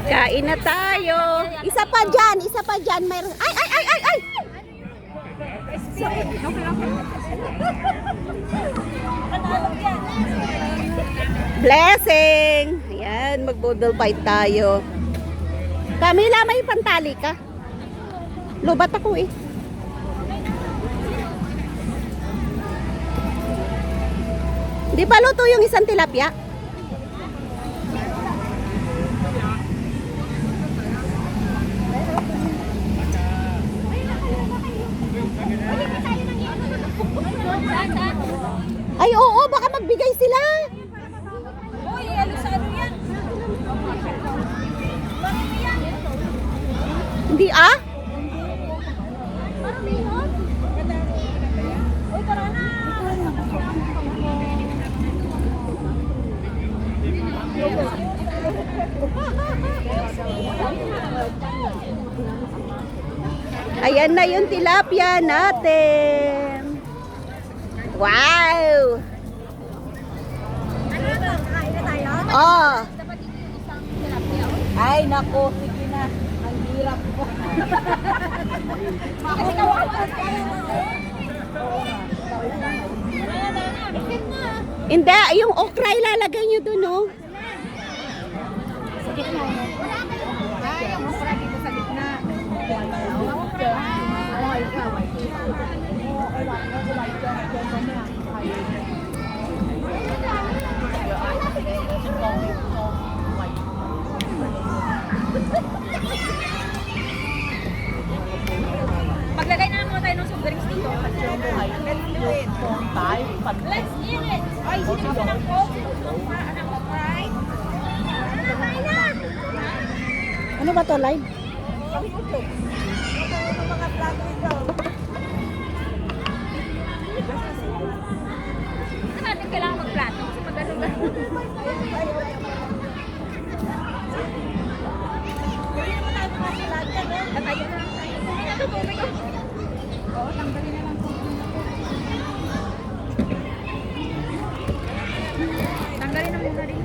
Kain na tayo. Isa pa dyan. Mayroon. Ay! Blessing. Ayan, mag-boodle fight tayo. Camila, may pantali ka? Lubat ako eh. Di pa luto yung isang tilapia? Ay, oo, baka magbigay sila. Uy, ano sa ano yan? Hindi ah? Uy, tara na. Ayan na yung tilapia natin. Wow! Ano na? Kain na tayo? Oh, Dapat dito yung isang tilapia. Ay, nako, sige na. Ang hirap ko. Kasi kawawa tayo. hindi, yung okra ilalagay nyo dun, oh. Ay, ang okra dito sa gitna. Maglagay na muna tayo ng soft drinks dito. Let's eat it. Ay, sino gusto ng Coke? Anak ko, right? Kain na! Ano ba to, live? Mga plato ito. Ano natin kailangan magplato? Kasi magano-gano. Tatayo na lang tayo. Tubig na to, tubig. Oo, tanggalin na lang tubig. Tanggalin na muna rin.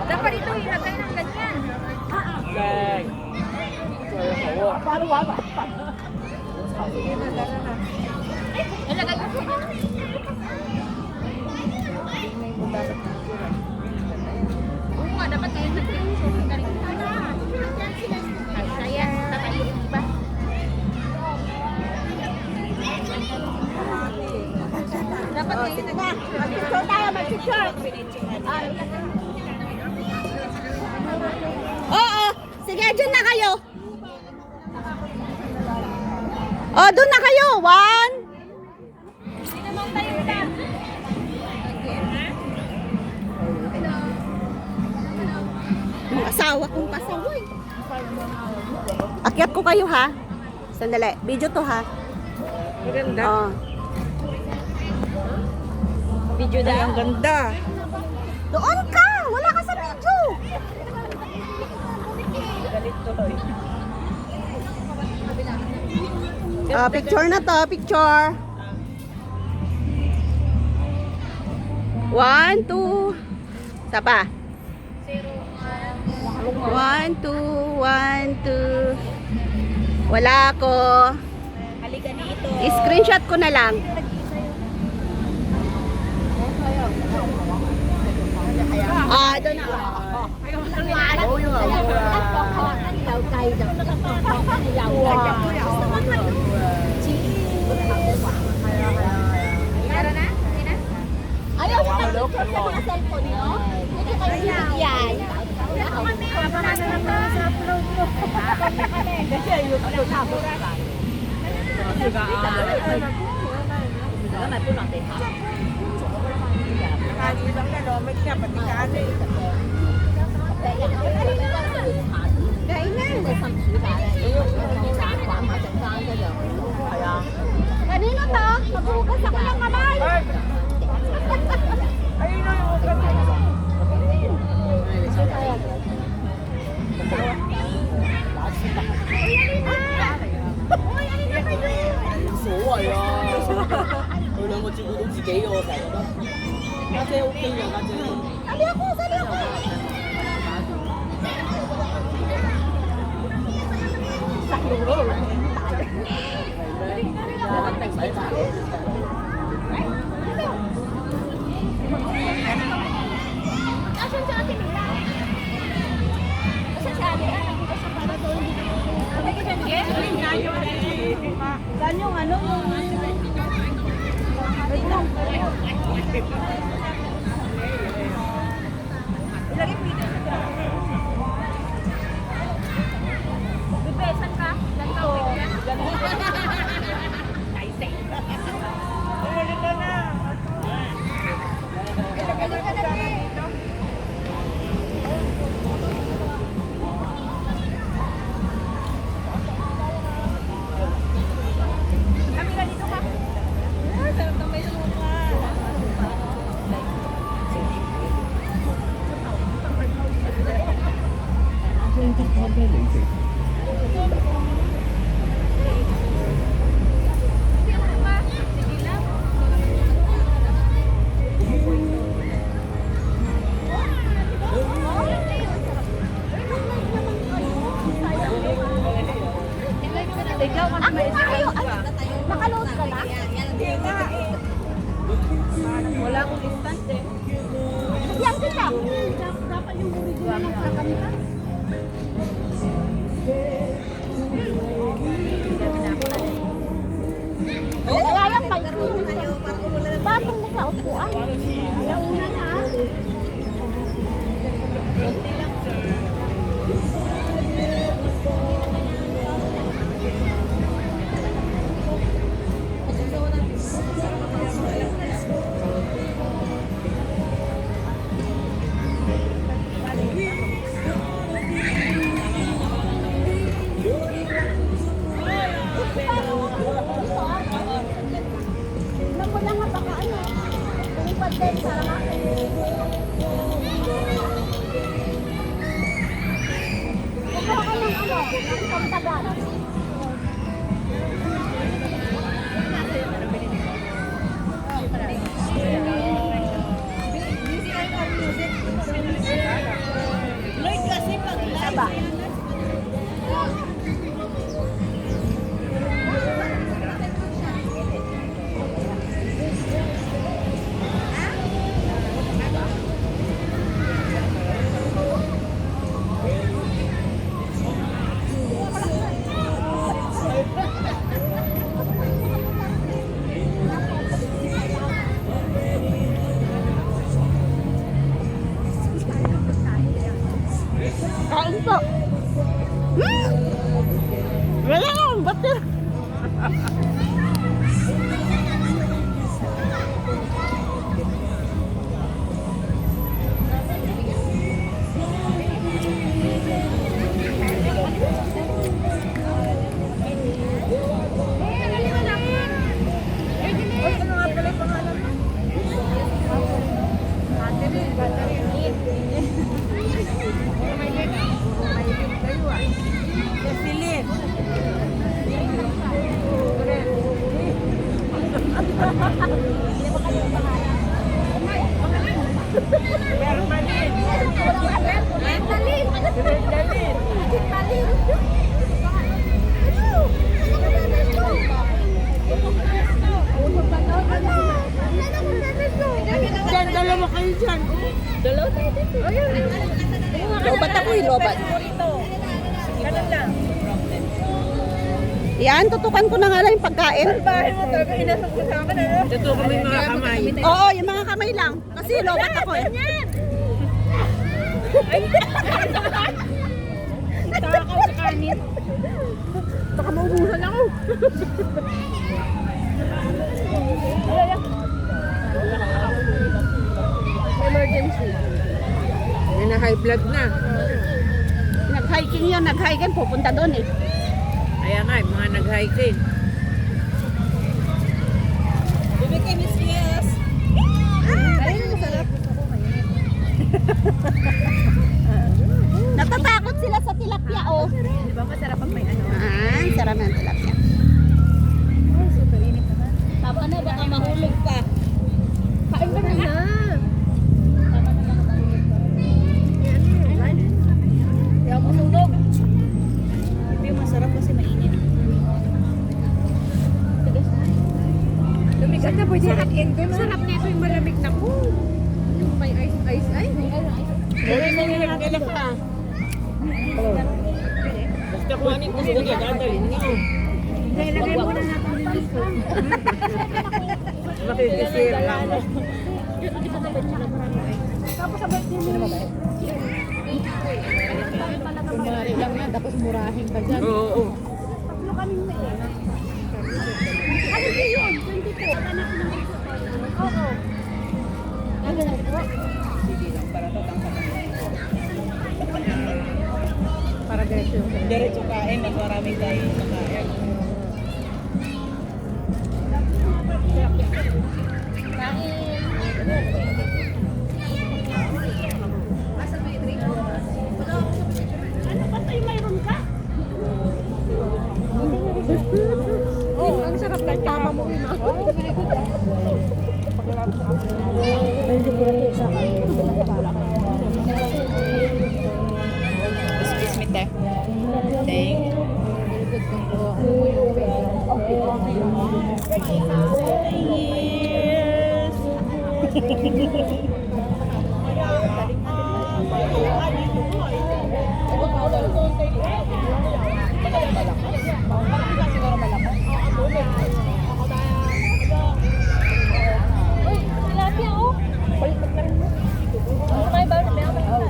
Dapat ito ilagay ng ganyan. Gag. Paano ba? Sige na, gano'n na. Ilagay ko. Oo nga, dapat kayo nag-tip-tip na rin. Saya, tatayo yung iba. Dapat kayo nag-tip-tip. Mag-picture tayo, mag-picture. Oo, sige, dyan na kayo. Oh, doon na kayo. 1. Sinamang tayo na. Yung asawa kong pasaway. Akyat ko kayo ha. Sandali, video to ha. Maganda. Oh. Video Ay, ang ganda. Doon ka! Wala ka sa video! Galit tuloy. Picture na to, picture. 1, 2. Sapa. 1, 2, 1, 2. Wala ako. Halika dito. I-screenshot ko na lang. Doon na. Tara na? Sige na? Ayaw mo mag-picture sa mga cellphone nyo? Hindi kayo yan. Kasi yung tapos ka. Kanilang kilomit ka, pati kani. Kanino to? Maghugas ako ng kamay. Ayun na yung kanina. Uy, alin na kayo? So, ayan. 我照顧到自己嘅，我成日覺得家姐 OK 嘅，家姐。 Sali ako, sali ako. Asan si Ate Mila? Asan si Ate? Asan para doon? Ate ka dyan? Saan yung ano? Wait lang. Ilagay mo dito sa dyan. Bebe, saan ka? Saan ka? Ganito na. Camila, dito ka. Sarap na may suka. Sige lang. Ikaw kasi may Tayo, nakaload ka na? Hindi na. Wala akong instant eh. Yan kita. Dapat yung original ng sa kanila. Kaya yan, patong na sa upuan. Ayaw na na. Naku lang nga baka ano. Lumipad din para akin. Kukuha ka ng ano, ng pagtagal. Lloyd kasi pag Taba. Kain po. Wala lang, ba't ano nga pala yung pangalan mo? Celine. Diyan, dalawa kayo dyan. Dalawa tayo dito. Lobat ako eh, lobat. Ganun lang. Yan, tutukan ko na nga lang yung pagkain. Bahay mo talaga, inasok ko sa akin, ano? Tutukan mo yung mga kamay. Oo, yung mga kamay lang. Kasi lobat ako eh. Takaw sa kanin. Baka maubusan ako. Emergency. Yan na high blood na. Nag-hiking yun, nag-hiking, pupunta doon eh. Ayan nga, yung mga nag-hiking. Bibig kay Miss Yes. Ayun, sarap. Natatakot sila sa tilapia, oh. Di ba masarap ang may ano? Ah, sarap ng tilapia. Tama na, baka mahulog pa. Bigat na pwede sarap sarap nito yung malamig na po. Yung may ice ay. Kailan ka? Basta kung anong gusto niya, dadalhin niyo. Ilagay mo na natin dito. Makikisira lang. Tapos sabay din mo. Kunwari lang yan, tapos murahin ka dyan. Oo. Tatlo kami na eh. Ano ba yun? 22. Oo. Ano na po? Para diretso. Diretso kain, mas maraming tayo makain. Ano ba tayo mayroon ka? Oh, ang sarap na tama mo yun. Excuse me, te. Thank you.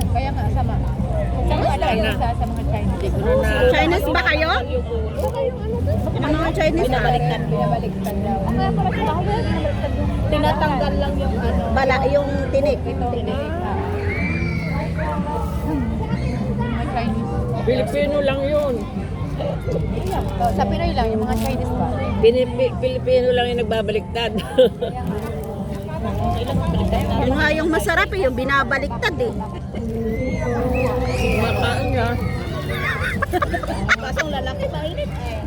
Kaya nga, sama. Sama lang sa mga Chinese. Chinese ba kayo? Ano mga Chinese? Binabaliktad daw. Ang kaya pala sa bahay, tinatanggal lang yung ano. Bala, yung tinik. Tinik. Mga Chinese. Pilipino lang yun. Sa Pinoy lang, yung mga Chinese ba? Pilipino lang yung nagbabaliktad. Yun nga yung masarap eh, yung binabaliktad eh. Makain niya. Kasong lalaki, mainit eh.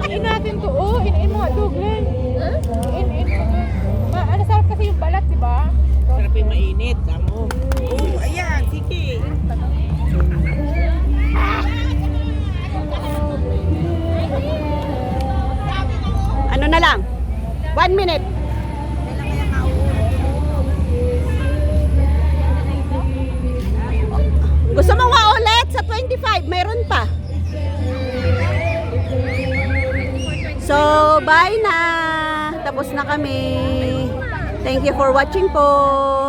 In natin to, oh. In mo nga, Douglas. In. Ano, sarap kasi yung balat, di ba? Sarap yung mainit. Amo. Oo, ayan. Sige. Ano na lang? 1 minute. Gusto mo nga ulit sa 25? Meron pa. So, bye na. Tapos na kami. Thank you for watching po.